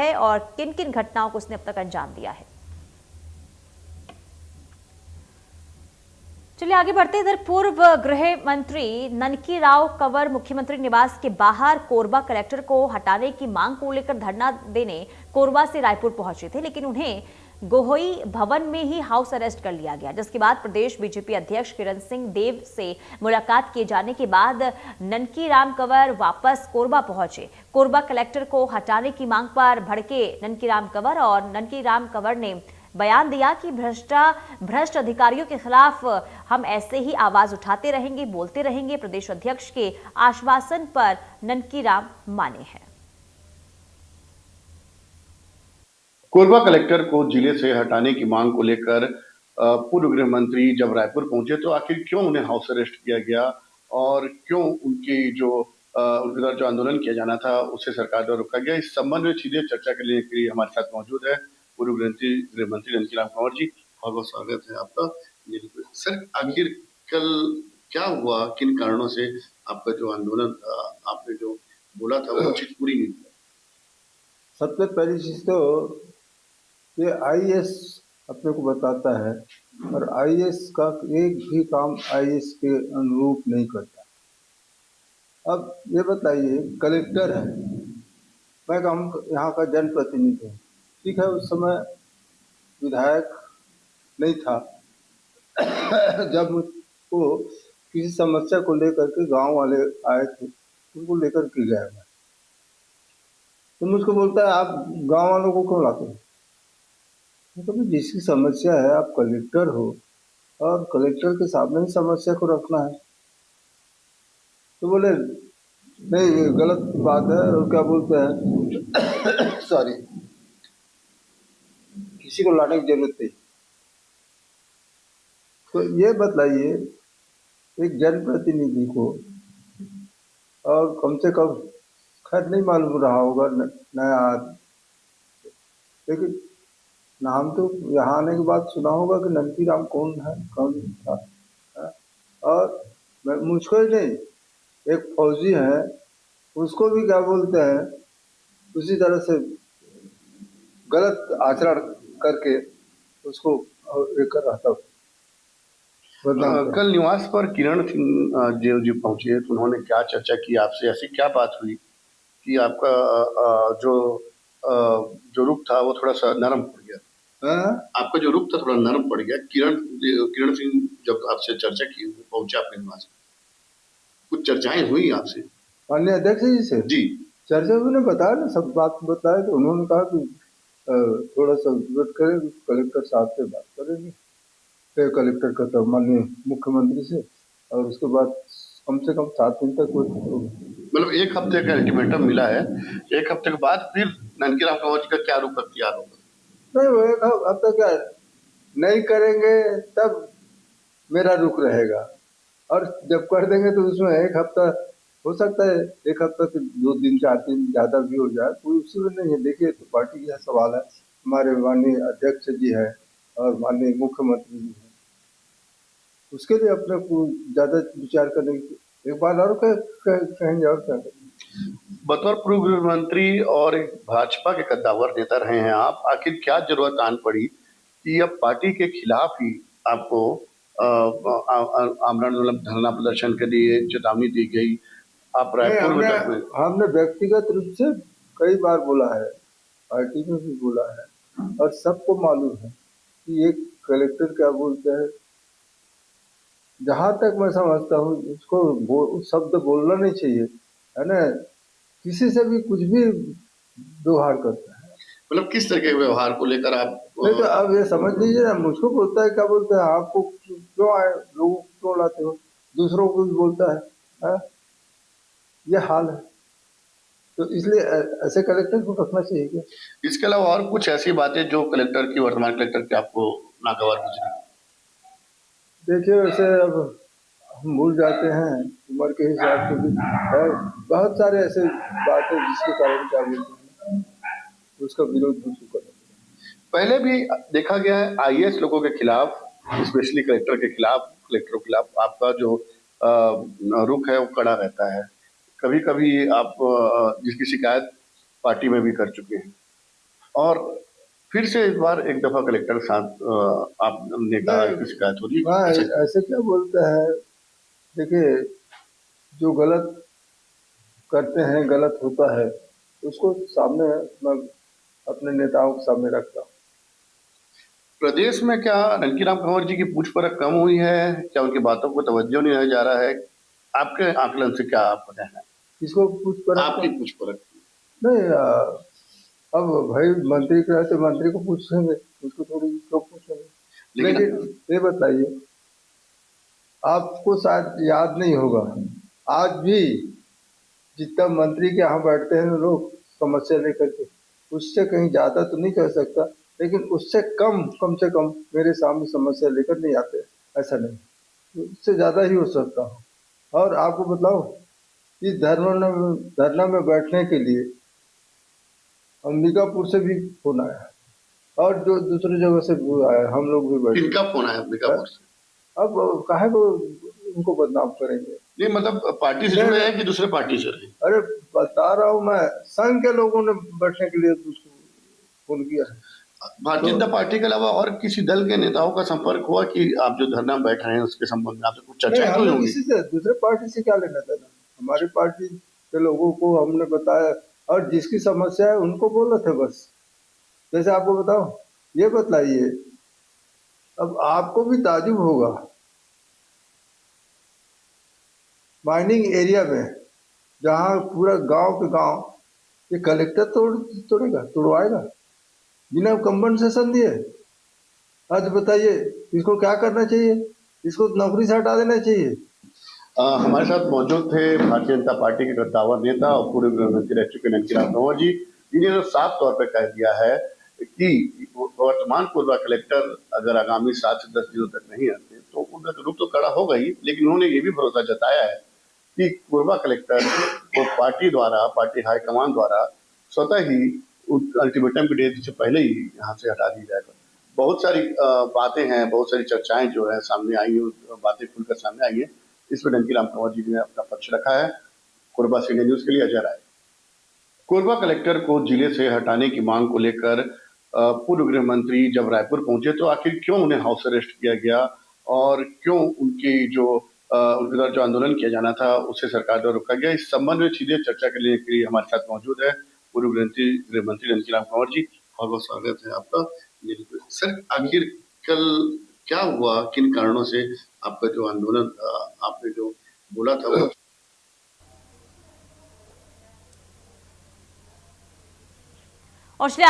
है और किन किन घटनाओं को उसने अब तक अंजाम दिया है। चलिए आगे बढ़ते। इधर पूर्व गृह मंत्री ननकी राव कंवर मुख्यमंत्री निवास के बाहर कोरबा कलेक्टर को हटाने की मांग को लेकर धरना देने कोरबा से रायपुर पहुंचे थे, लेकिन उन्हें गोहोई भवन में ही हाउस अरेस्ट कर लिया गया, जिसके बाद प्रदेश बीजेपी अध्यक्ष किरण सिंह देव से मुलाकात किए जाने के बाद ननकी राम कंवर वापस कोरबा पहुंचे। कोरबा कलेक्टर को हटाने की मांग पर भड़के ननकी राम कंवर और ननकी राम कंवर ने बयान दिया कि भ्रष्ट अधिकारियों के खिलाफ हम ऐसे ही आवाज उठाते रहेंगे, बोलते रहेंगे। प्रदेश अध्यक्ष के आश्वासन पर ननकी राम माने हैं। कोरबा कलेक्टर को जिले से हटाने की मांग को लेकर पूर्व गृह मंत्री जब रायपुर पहुंचे तो आखिर क्यों उन्हें हाउस अरेस्ट किया गया और क्यों उनकी उनके द्वारा जो आंदोलन किया जाना था उसे सरकार द्वारा रोका गया, इस संबंध में सीधे चर्चा करने के लिए हमारे साथ मौजूद है पूर्व गृह मंत्री ननकी राम कंवर जी। बहुत बहुत स्वागत है आपका। सर, आखिर कल क्या हुआ, किन कारणों से आपका जो आंदोलन था, आपने जो बोला था वो चीज पूरी नहीं हुई? सबसे पहली चीज तो ये आईएएस अपने को बताता है और आईएएस का एक भी काम आईएएस के अनुरूप नहीं करता। अब ये बताइए, कलेक्टर है, मैं हम यहाँ का जनप्रतिनिधि हूँ, ठीक है, उस समय विधायक नहीं था जब मुझको किसी समस्या को लेकर के गांव वाले आए थे, उनको लेकर के गया मैं, तो मुझको बोलता है आप गांव वालों को क्यों लाते हो? तो जिसकी समस्या है, आप कलेक्टर हो और कलेक्टर के सामने ही समस्या को रखना है। तो बोले नहीं, ये गलत बात है, और क्या बोलते हैं सॉरी, किसी को लाने की जरूरत नहीं। तो ये बताइए, एक जनप्रतिनिधि को, और कम से कम खैर नहीं मालूम रहा होगा नया आदमी, लेकिन नाम तो यहाँ आने के बाद सुना होगा कि ननकी राम कौन है, कौन था है? और मुझको ही नहीं, एक फौजी है, उसको भी क्या बोलते हैं उसी तरह से गलत आचरण करके उसको कर रहा था। कल निवास पर किरण सिंह देव जी पहुंचे तो उन्होंने क्या चर्चा की आपसे? ऐसी क्या बात हुई कि आपका जो रुख था वो थोड़ा सा नरम पड़ गया? आपका जो रुख था थोड़ा नरम पड़ गया। किरण सिंह जब आपसे चर्चा की, पहुंचे आपके निवास, कुछ चर्चाएं हुई आपसे? माननीय अध्यक्ष जी से जी चर्चा उन्होंने बताया ना, सब बात बताया, तो उन्होंने कहा कि थोड़ा सा वेट करें, कलेक्टर साहब से बात करेंगे, फिर कलेक्टर का तो माननीय मुख्यमंत्री से, और उसके बाद कम से कम 7 दिन तक मतलब 1 हफ्ते का अल्टीमेटम मिला है। 1 हफ्ते के बाद फिर ननकी राम कंवर जी का क्या रुख अख्तियार होगा? नहीं, वो 1 हफ्ता क्या नहीं करेंगे तब मेरा रुख रहेगा, और जब कर देंगे तो उसमें 1 हफ्ता हो सकता है, 1 हफ्ता से 2 दिन 4 दिन ज्यादा भी हो जाए, कोई उसमें नहीं है। देखिए, तो पार्टी का सवाल है, हमारे माननीय अध्यक्ष जी है और माननीय मुख्यमंत्री जी है, उसके लिए अपने को ज्यादा विचार करने की एक बार और कहेंगे और क्या करेंगे। बतौर पूर्व गृह मंत्री और एक भाजपा के कद्दावर नेता रहे हैं आप, आखिर क्या जरूरत आन पड़ी कि अब पार्टी के खिलाफ ही आपको आमरण मतलब धरना प्रदर्शन के लिए चेतावनी दी गई? आप रायपुर में हमने व्यक्तिगत रूप से कई बार बोला है, पार्टी में भी बोला है, और सबको मालूम है कि एक कलेक्टर क्या बोलते हैं, जहां तक मैं समझता हूँ उसको शब्द बोलना नहीं चाहिए, है ना, किसी से भी कुछ भी व्यवहार करता है। मतलब किस तरह के व्यवहार को लेकर आप? नहीं तो अब ये समझ लीजिए ना, मुझको बोलता है, क्या बोलते हैं, आपको क्यों आए, लोगों को क्यों लाते हो, दूसरों को भी बोलता है? ये हाल है, तो इसलिए ऐसे कलेक्टर को रखना चाहिए क्या? इसके अलावा और कुछ ऐसी बातें जो कलेक्टर की, वर्तमान कलेक्टर की, आपको नागवार गुजरी? देखिए, वैसे अब हम भूल जाते हैं, उम्र के हिसाब से भी है, बहुत सारे ऐसे बातें जिसके कारण क्या बोलते हैं उसका विरोध हो चुका है। पहले भी देखा गया है आईएएस लोगों के खिलाफ, स्पेशली कलेक्टर के खिलाफ, कलेक्टरों के खिलाफ आपका जो रुख है वो कड़ा रहता है। कभी कभी आप जिसकी शिकायत पार्टी में भी कर चुके हैं। और फिर से इस बार एक दफा कलेक्टर के साथ आपने कहा नहीं, कि शिकायत हो रही है। वहाँ अच्छा, ऐसे क्या बोलते हैं, देखिए, जो गलत करते हैं, गलत होता है, उसको सामने मैं अपने नेताओं के सामने रखता हूँ। प्रदेश में क्या रणकीराम कंवर जी की पूछ परख कम हुई है? क्या उनकी बातों को तवज्जो नहीं दिया जा रहा है? आपके आकलन से क्या आपका कहना है? किसको पूछ परख आपकी का? पूछ परख। नहीं, अब भाई मंत्री के रहते मंत्री को पूछेंगे, उसको थोड़ी क्यों पूछेंगे। लेकिन लेकिन ये बताइए, आपको शायद याद नहीं होगा, आज भी जितना मंत्री के यहाँ बैठते हैं लोग समस्या लेकर के, उससे कहीं ज्यादा तो नहीं कह सकता, लेकिन उससे कम से कम मेरे सामने समस्या लेकर नहीं आते, ऐसा नहीं, उससे ज्यादा ही हो सकता हूँ। और आपको बताओ, इस धरना में बैठने के लिए अंबिकापुर से भी फोन आया, और जो दूसरी जगह से भी आया, हम लोग भी बैठे। किनका फोन आया अंबिकापुर से? अब काहे को उनको बदनाम करेंगे। नहीं, मतलब पार्टी से नहीं, जुड़े नहीं, हैं कि दूसरे पार्टी से रहे? अरे बता रहा हूँ मैं, संघ के लोगों ने बैठने के लिए उसको फोन किया है। भारतीय तो जनता पार्टी के अलावा और किसी दल के नेताओं का संपर्क हुआ कि आप जो धरना में बैठ रहे हैं उसके संबंध में आपसे कुछ नहीं, चर्चाएं तो हुई हमें होंगी? किसी से दूसरे पार्टी से क्या लेना देना, हमारी पार्टी के लोगों को हमने बताया, और जिसकी समस्या है उनको बोले थे बस। जैसे आपको बताओ, ये बताइए, अब आपको भी ताजुब होगा, माइनिंग एरिया में जहाँ पूरा गांव के गांव, ये कलेक्टर तोड़वाएगा बिना कंपनसेशन दिए। आज बताइए, इसको क्या करना चाहिए, इसको नौकरी से हटा देना चाहिए। हमारे साथ मौजूद थे भारतीय जनता पार्टी के कद्दावर नेता और पूर्व गृह मंत्री रह चुके रणजीत कंवर जी, जिन्होंने साफ तौर पर कह दिया है कि वर्तमान कोरबा कलेक्टर अगर आगामी 7 से 10 दिनों तक नहीं आते तो उनका तो रूप तो कड़ा होगा ही, लेकिन उन्होंने ये भी भरोसा जताया है कि कोरबा कलेक्टर को पार्टी द्वारा, पार्टी हाईकमान द्वारा स्वतः ही अल्टीमेटम की डेट से पहले ही यहाँ से हटा दिया जाएगा। बहुत सारी बातें हैं, बहुत सारी चर्चाएं जो है सामने आई हैं, बातें खुलकर सामने आई हैं। इसमें रणजीत कंवर जी ने अपना पक्ष रखा है। कोरबा से इंडिया न्यूज के लिए अजय राय। कोरबा कलेक्टर को जिले से हटाने की मांग को लेकर पूर्व गृह मंत्री जब रायपुर पहुंचे तो आखिर क्यों उन्हें हाउस अरेस्ट किया गया और क्यों उनके द्वारा जो आंदोलन किया जाना था उसे सरकार द्वारा रोका गया, इस संबंध में सीधे चर्चा करने के लिए हमारे साथ मौजूद है पूर्व गृह मंत्री रणजीत कंवर जी। बहुत बहुत स्वागत है आपका। सर, आखिर कल क्या हुआ, किन कारणों से आपका जो आंदोलन आपने जो बोला था वो और चलिए